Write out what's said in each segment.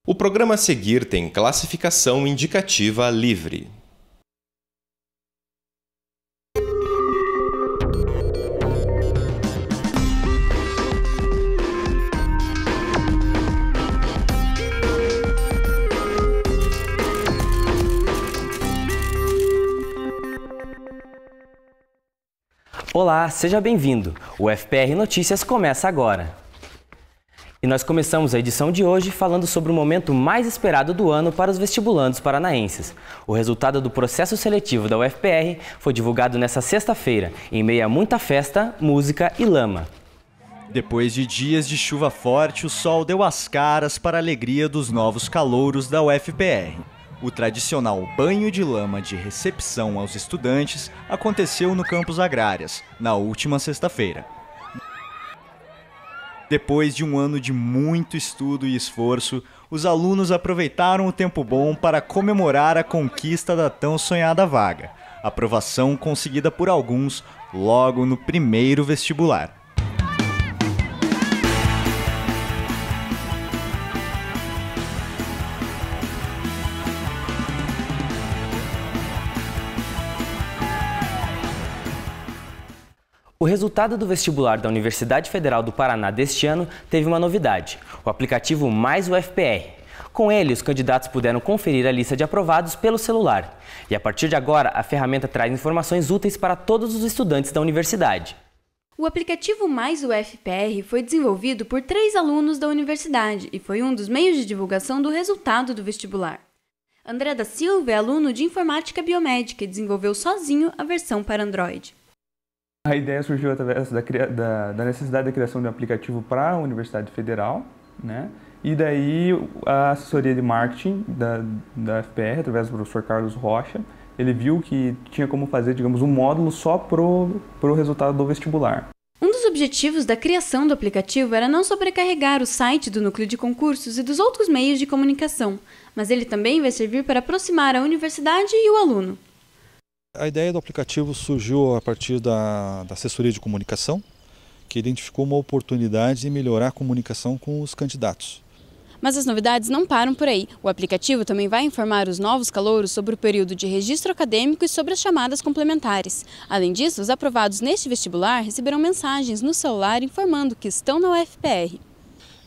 O programa a seguir tem classificação indicativa livre. Olá, seja bem-vindo! O FPR Notícias começa agora. E nós começamos a edição de hoje falando sobre o momento mais esperado do ano para os vestibulandos paranaenses. O resultado do processo seletivo da UFPR foi divulgado nesta sexta-feira, em meio a muita festa, música e lama. Depois de dias de chuva forte, o sol deu as caras para a alegria dos novos calouros da UFPR. O tradicional banho de lama de recepção aos estudantes aconteceu no Campus Agrárias, na última sexta-feira. Depois de um ano de muito estudo e esforço, os alunos aproveitaram o tempo bom para comemorar a conquista da tão sonhada vaga, aprovação conseguida por alguns logo no primeiro vestibular. O resultado do vestibular da Universidade Federal do Paraná deste ano teve uma novidade, o aplicativo Mais UFPR. Com ele, os candidatos puderam conferir a lista de aprovados pelo celular. E a partir de agora, a ferramenta traz informações úteis para todos os estudantes da universidade. O aplicativo Mais UFPR foi desenvolvido por 3 alunos da universidade e foi um dos meios de divulgação do resultado do vestibular. André da Silva é aluno de Informática Biomédica e desenvolveu sozinho a versão para Android. A ideia surgiu através da necessidade da criação de um aplicativo para a Universidade Federal, né? E daí a assessoria de marketing da FPR, através do professor Carlos Rocha, ele viu que tinha como fazer, digamos, um módulo só pro resultado do vestibular. Um dos objetivos da criação do aplicativo era não sobrecarregar o site do núcleo de concursos e dos outros meios de comunicação, mas ele também vai servir para aproximar a universidade e o aluno. A ideia do aplicativo surgiu a partir da assessoria de comunicação, que identificou uma oportunidade de melhorar a comunicação com os candidatos. Mas as novidades não param por aí. O aplicativo também vai informar os novos calouros sobre o período de registro acadêmico e sobre as chamadas complementares. Além disso, os aprovados neste vestibular receberão mensagens no celular informando que estão na UFPR.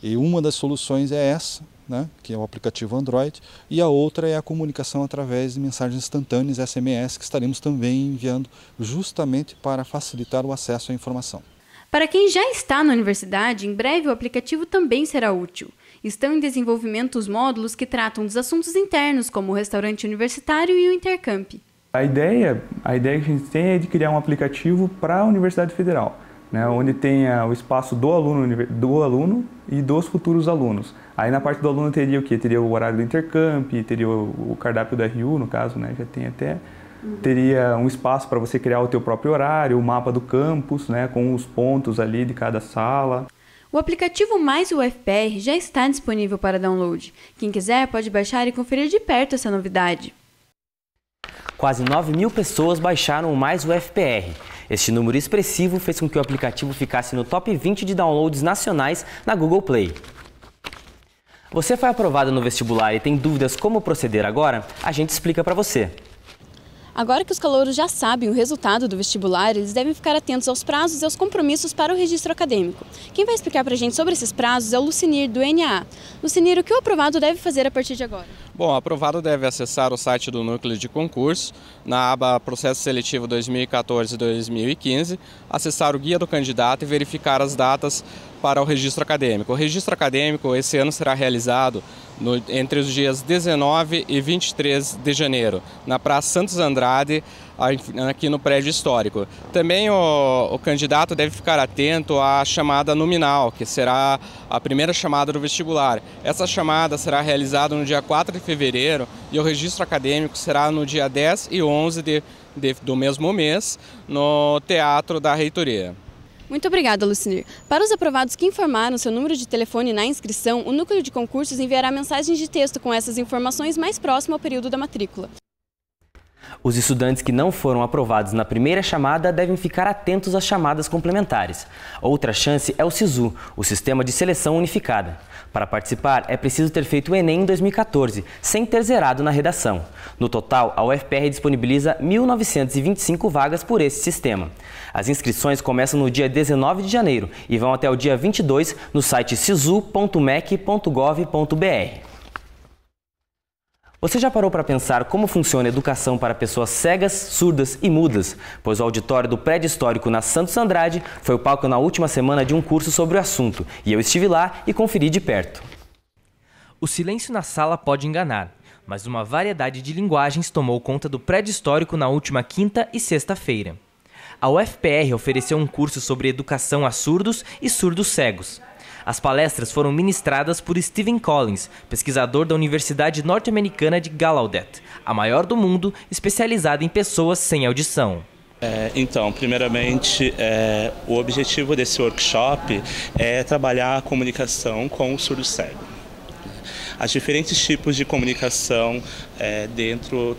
E uma das soluções é essa, né, que é o aplicativo Android, e a outra é a comunicação através de mensagens instantâneas, SMS, que estaremos também enviando justamente para facilitar o acesso à informação. Para quem já está na universidade, em breve o aplicativo também será útil. Estão em desenvolvimento os módulos que tratam dos assuntos internos, como o restaurante universitário e o intercamp. A ideia que a gente tem é de criar um aplicativo para a Universidade Federal, né, onde tenha o espaço do aluno e dos futuros alunos. Aí na parte do aluno teria o quê? Teria o horário do intercamp, teria o cardápio da RU, no caso, né, já tem até. Teria um espaço para você criar o teu próprio horário, o mapa do campus, né, com os pontos ali de cada sala. O aplicativo Mais UFPR já está disponível para download. Quem quiser pode baixar e conferir de perto essa novidade. Quase 9.000 pessoas baixaram o Mais UFPR. Este número expressivo fez com que o aplicativo ficasse no top 20 de downloads nacionais na Google Play. Você foi aprovado no vestibular e tem dúvidas como proceder agora? A gente explica para você. Agora que os calouros já sabem o resultado do vestibular, eles devem ficar atentos aos prazos e aos compromissos para o registro acadêmico. Quem vai explicar para a gente sobre esses prazos é o Lucinir, do NAA. Lucinir, o que o aprovado deve fazer a partir de agora? Bom, o aprovado deve acessar o site do Núcleo de Concurso, na aba Processo Seletivo 2014-2015, acessar o Guia do Candidato e verificar as datas para o registro acadêmico. O registro acadêmico esse ano será realizado entre os dias 19 e 23 de janeiro, na Praça Santos Andrade, aqui no prédio histórico. Também o candidato deve ficar atento à chamada nominal, que será a primeira chamada do vestibular. Essa chamada será realizada no dia 4 de fevereiro e o registro acadêmico será no dia 10 e 11 do mesmo mês, no Teatro da Reitoria. Muito obrigada, Lucinir. Para os aprovados que informaram seu número de telefone na inscrição, o Núcleo de Concursos enviará mensagens de texto com essas informações mais próximo ao período da matrícula. Os estudantes que não foram aprovados na primeira chamada devem ficar atentos às chamadas complementares. Outra chance é o SISU, o Sistema de Seleção Unificada. Para participar, é preciso ter feito o Enem em 2014, sem ter zerado na redação. No total, a UFPR disponibiliza 1.925 vagas por esse sistema. As inscrições começam no dia 19 de janeiro e vão até o dia 22 no site sisu.mec.gov.br. Você já parou para pensar como funciona a educação para pessoas cegas, surdas e mudas? Pois o auditório do Prédio Histórico na Santos Andrade foi o palco na última semana de um curso sobre o assunto, e eu estive lá e conferi de perto. O silêncio na sala pode enganar, mas uma variedade de linguagens tomou conta do Prédio Histórico na última quinta e sexta-feira. A UFPR ofereceu um curso sobre educação a surdos e surdos cegos. As palestras foram ministradas por Stephen Collins, pesquisador da Universidade Norte-Americana de Gallaudet, a maior do mundo, especializada em pessoas sem audição. Então, primeiramente, o objetivo desse workshop é trabalhar a comunicação com o surdo cego. As diferentes tipos de comunicação dentro,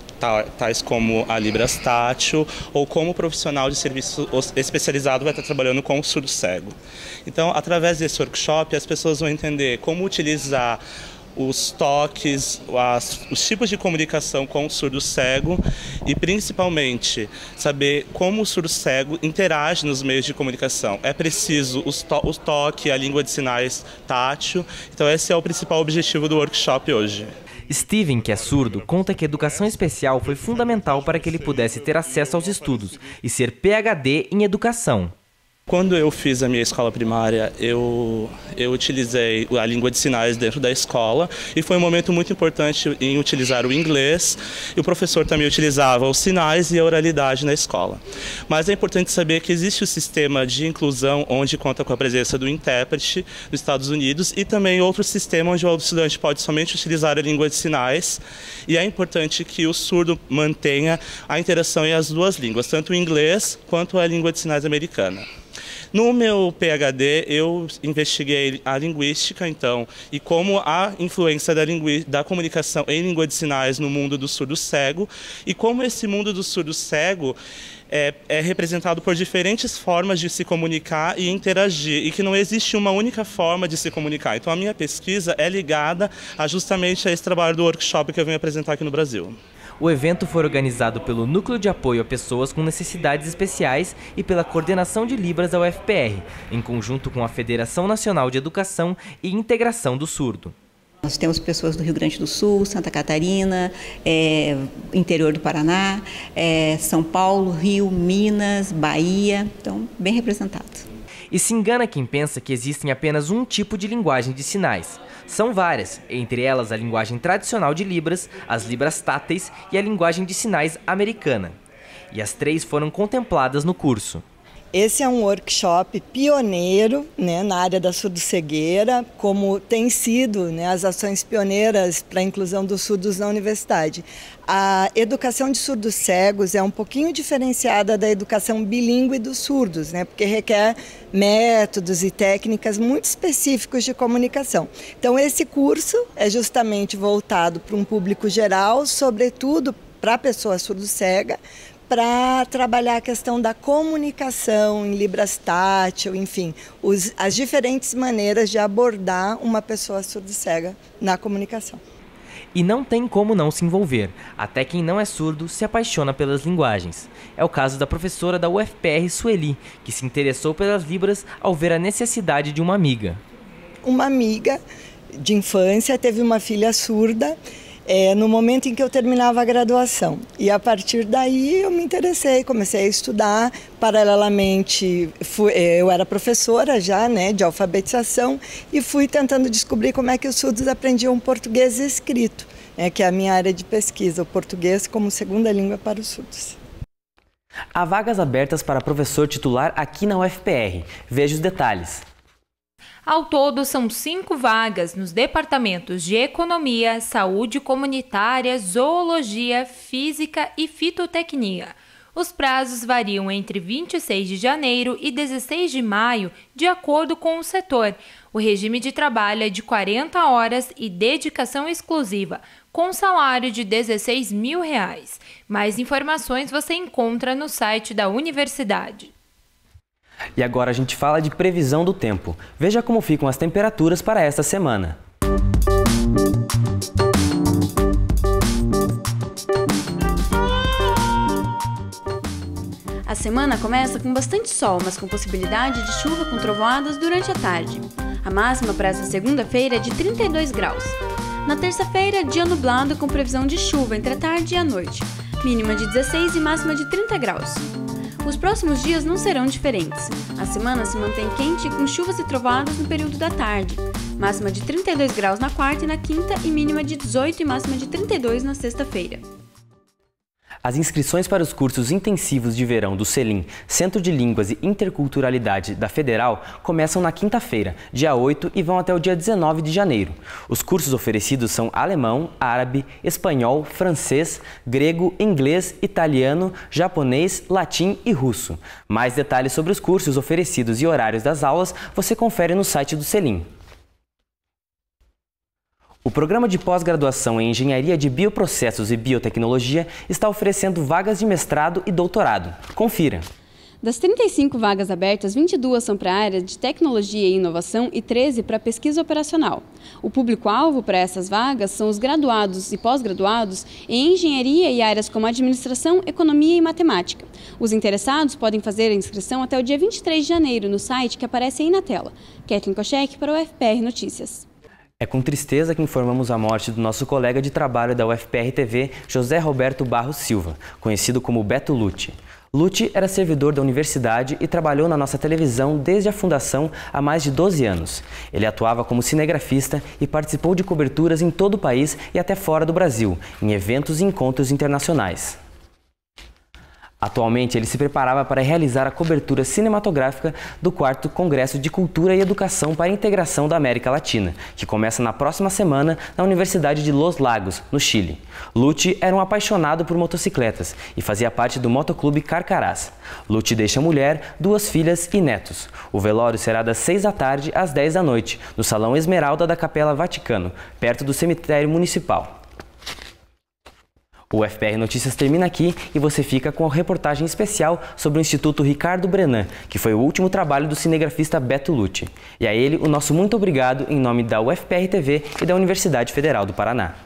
tais como a Libras Tátil ou como o profissional de serviço especializado vai estar trabalhando com o surdo cego. Então, através desse workshop, as pessoas vão entender como utilizar os toques, os tipos de comunicação com o surdo cego e, principalmente, saber como o surdo cego interage nos meios de comunicação. É preciso o toque, a língua de sinais tátil. Então, esse é o principal objetivo do workshop hoje. Stephen, que é surdo, conta que a educação especial foi fundamental para que ele pudesse ter acesso aos estudos e ser PhD em educação. Quando eu fiz a minha escola primária, eu utilizei a língua de sinais dentro da escola e foi um momento muito importante em utilizar o inglês, e o professor também utilizava os sinais e a oralidade na escola. Mas é importante saber que existe o sistema de inclusão, onde conta com a presença do intérprete nos Estados Unidos, e também outro sistema onde o estudante pode somente utilizar a língua de sinais, e é importante que o surdo mantenha a interação em as duas línguas, tanto o inglês quanto a língua de sinais americana. No meu PhD, eu investiguei a linguística, então, e como a influência da comunicação em língua de sinais no mundo do surdo cego, e como esse mundo do surdo cego é representado por diferentes formas de se comunicar e interagir, e que não existe uma única forma de se comunicar. Então, a minha pesquisa é ligada justamente a esse trabalho do workshop que eu venho apresentar aqui no Brasil. O evento foi organizado pelo Núcleo de Apoio a Pessoas com Necessidades Especiais e pela Coordenação de Libras da UFPR, em conjunto com a Federação Nacional de Educação e Integração do Surdo. Nós temos pessoas do Rio Grande do Sul, Santa Catarina, interior do Paraná, São Paulo, Rio, Minas, Bahia, então bem representado. E se engana quem pensa que existem apenas um tipo de linguagem de sinais. São várias, entre elas a linguagem tradicional de Libras, as Libras táteis e a linguagem de sinais americana. E as três foram contempladas no curso. Esse é um workshop pioneiro, né, na área da surdo-cegueira, como tem sido, né, as ações pioneiras para a inclusão dos surdos na universidade. A educação de surdos cegos é um pouquinho diferenciada da educação bilíngue dos surdos, né, porque requer métodos e técnicas muito específicos de comunicação. Então, esse curso é justamente voltado para um público geral, sobretudo para a pessoa surdo-cega, para trabalhar a questão da comunicação em Libras tátil, enfim, as diferentes maneiras de abordar uma pessoa surdo-cega na comunicação. E não tem como não se envolver. Até quem não é surdo se apaixona pelas linguagens. É o caso da professora da UFPR, Sueli, que se interessou pelas Libras ao ver a necessidade de uma amiga. Uma amiga de infância teve uma filha surda, no momento em que eu terminava a graduação. E a partir daí eu me interessei, comecei a estudar. Paralelamente, eu era professora já, né, de alfabetização, e fui tentando descobrir como é que os surdos aprendiam português escrito, que é a minha área de pesquisa, o português como segunda língua para os surdos. Há vagas abertas para professor titular aqui na UFPR. Veja os detalhes. Ao todo, são 5 vagas nos departamentos de Economia, Saúde Comunitária, Zoologia, Física e Fitotecnia. Os prazos variam entre 26 de janeiro e 16 de maio, de acordo com o setor. O regime de trabalho é de 40 horas e dedicação exclusiva, com salário de R$ 16 mil. Mais informações você encontra no site da universidade. E agora a gente fala de previsão do tempo. Veja como ficam as temperaturas para esta semana. A semana começa com bastante sol, mas com possibilidade de chuva com trovoadas durante a tarde. A máxima para essa segunda-feira é de 32 graus. Na terça-feira, dia nublado com previsão de chuva entre a tarde e a noite, mínima de 16 e máxima de 30 graus. Os próximos dias não serão diferentes. A semana se mantém quente com chuvas e trovoadas no período da tarde, máxima de 32 graus na quarta e na quinta e mínima de 18 e máxima de 32 na sexta-feira. As inscrições para os cursos intensivos de verão do CELIM, Centro de Línguas e Interculturalidade da Federal, começam na quinta-feira, dia 8, e vão até o dia 19 de janeiro. Os cursos oferecidos são alemão, árabe, espanhol, francês, grego, inglês, italiano, japonês, latim e russo. Mais detalhes sobre os cursos oferecidos e horários das aulas você confere no site do CELIM. O programa de pós-graduação em Engenharia de Bioprocessos e Biotecnologia está oferecendo vagas de mestrado e doutorado. Confira! Das 35 vagas abertas, 22 são para a área de tecnologia e inovação e 13 para pesquisa operacional. O público-alvo para essas vagas são os graduados e pós-graduados em engenharia e áreas como administração, economia e matemática. Os interessados podem fazer a inscrição até o dia 23 de janeiro no site que aparece aí na tela. Kathleen Koschek para o UFPR Notícias. É com tristeza que informamos a morte do nosso colega de trabalho da UFPR-TV, José Roberto Barros Silva, conhecido como Beto Lucci. Lucci era servidor da universidade e trabalhou na nossa televisão desde a fundação há mais de 12 anos. Ele atuava como cinegrafista e participou de coberturas em todo o país e até fora do Brasil, em eventos e encontros internacionais. Atualmente, ele se preparava para realizar a cobertura cinematográfica do 4º Congresso de Cultura e Educação para a Integração da América Latina, que começa na próxima semana na Universidade de Los Lagos, no Chile. Lucci era um apaixonado por motocicletas e fazia parte do motoclube Carcarás. Lucci deixa mulher, 2 filhas e netos. O velório será das 6 da tarde às 10 da noite, no Salão Esmeralda da Capela Vaticano, perto do cemitério municipal. O UFPR Notícias termina aqui e você fica com a reportagem especial sobre o Instituto Ricardo Brenan, que foi o último trabalho do cinegrafista Beto Lucci. E a ele, o nosso muito obrigado em nome da UFPR TV e da Universidade Federal do Paraná.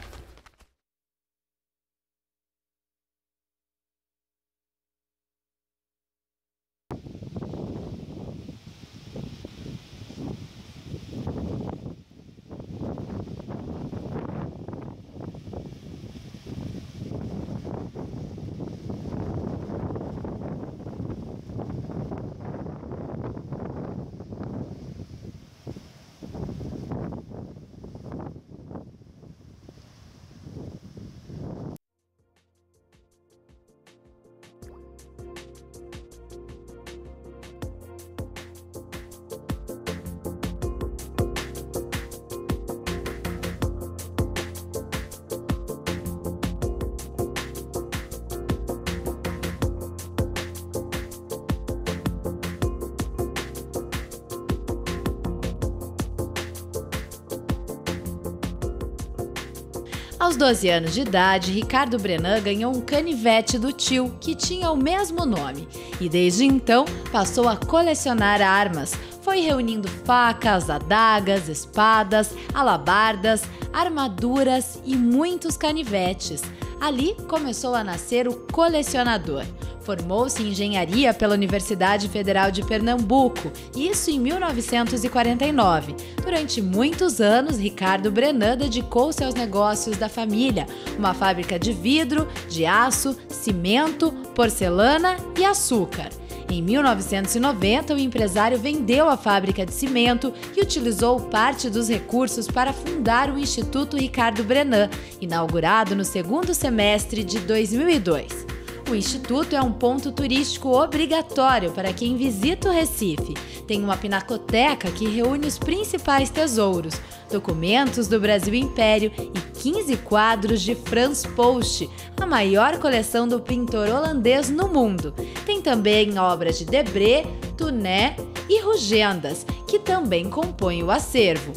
Aos 12 anos de idade, Ricardo Brenan ganhou um canivete do tio, que tinha o mesmo nome, e desde então passou a colecionar armas. Foi reunindo facas, adagas, espadas, alabardas, armaduras e muitos canivetes. Ali começou a nascer o colecionador. Formou-se em engenharia pela Universidade Federal de Pernambuco, isso em 1949. Durante muitos anos, Ricardo Brenan dedicou-se aos negócios da família, uma fábrica de vidro, de aço, cimento, porcelana e açúcar. Em 1990, o empresário vendeu a fábrica de cimento e utilizou parte dos recursos para fundar o Instituto Ricardo Brenan, inaugurado no segundo semestre de 2002. O Instituto é um ponto turístico obrigatório para quem visita o Recife. Tem uma pinacoteca que reúne os principais tesouros, documentos do Brasil Império e 15 quadros de Frans Post, a maior coleção do pintor holandês no mundo. Tem também obras de Debré, Tuné e Rugendas, que também compõem o acervo.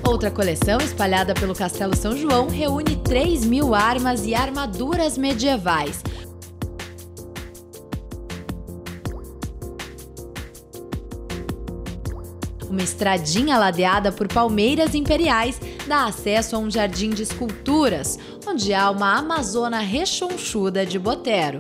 Outra coleção, espalhada pelo Castelo São João, reúne 3.000 armas e armaduras medievais. Uma estradinha ladeada por palmeiras imperiais dá acesso a um jardim de esculturas, onde há uma amazona rechonchuda de Botero.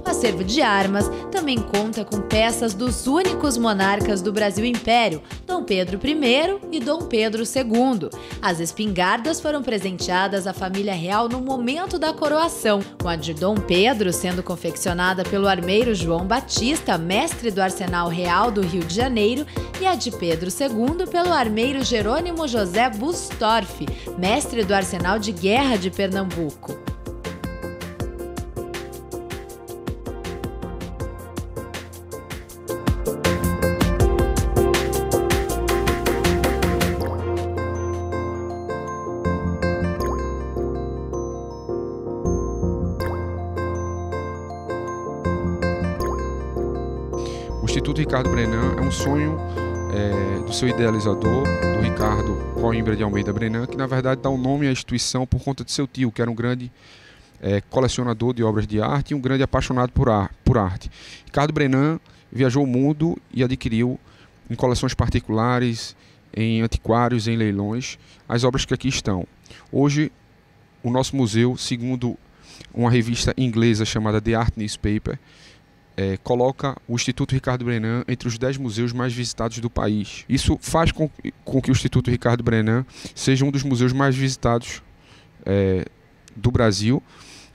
O acervo de armas também conta com peças dos únicos monarcas do Brasil Império, Dom Pedro I e Dom Pedro II. As espingardas foram presenteadas à família real no momento da coroação, com a de Dom Pedro sendo confeccionada pelo armeiro João Batista, mestre do Arsenal Real do Rio de Janeiro, e a de Pedro II pelo armeiro Jerônimo José Bustorff, mestre do Arsenal de Guerra de Pernambuco. O Instituto Ricardo Brenan é um sonho do seu idealizador, do Ricardo Coimbra de Almeida Brenan, que na verdade dá um nome à instituição por conta de seu tio, que era um grande colecionador de obras de arte e um grande apaixonado por arte. Ricardo Brenan viajou o mundo e adquiriu em coleções particulares, em antiquários, em leilões, as obras que aqui estão. Hoje, o nosso museu, segundo uma revista inglesa chamada The Art Newspaper, coloca o Instituto Ricardo Brenan entre os 10 museus mais visitados do país. Isso faz com que o Instituto Ricardo Brenan seja um dos museus mais visitados do Brasil,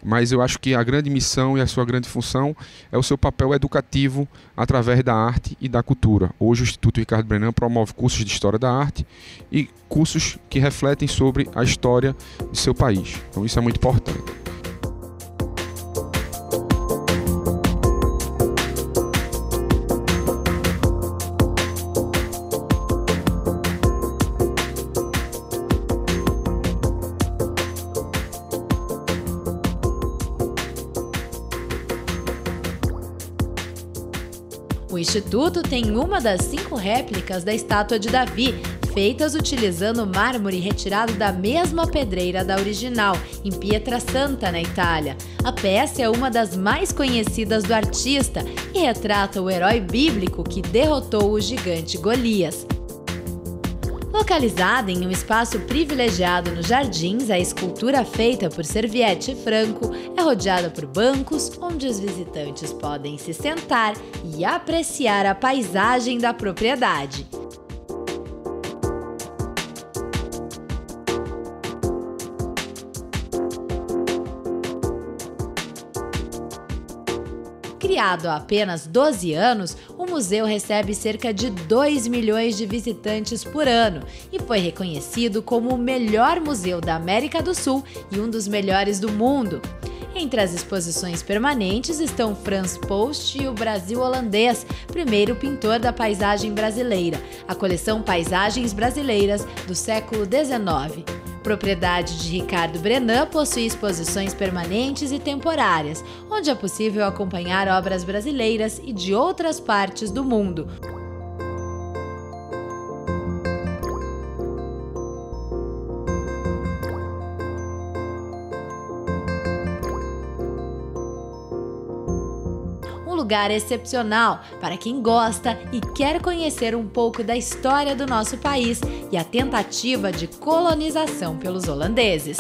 mas eu acho que a grande missão e a sua grande função é o seu papel educativo através da arte e da cultura. Hoje o Instituto Ricardo Brenan promove cursos de História da Arte e cursos que refletem sobre a história de seu país. Então isso é muito importante. O Instituto tem uma das 5 réplicas da estátua de Davi, feitas utilizando mármore retirado da mesma pedreira da original, em Pietrasanta, na Itália. A peça é uma das mais conhecidas do artista e retrata o herói bíblico que derrotou o gigante Golias. Localizada em um espaço privilegiado nos jardins, a escultura feita por Serviette Franco é rodeada por bancos onde os visitantes podem se sentar e apreciar a paisagem da propriedade. Criado há apenas 12 anos, o museu recebe cerca de 2 milhões de visitantes por ano e foi reconhecido como o melhor museu da América do Sul e um dos melhores do mundo. Entre as exposições permanentes estão Frans Post e o Brasil holandês, primeiro pintor da paisagem brasileira, a coleção Paisagens Brasileiras do século XIX. Propriedade de Ricardo Brenan, possui exposições permanentes e temporárias, onde é possível acompanhar obras brasileiras e de outras partes do mundo. Lugar excepcional para quem gosta e quer conhecer um pouco da história do nosso país e a tentativa de colonização pelos holandeses.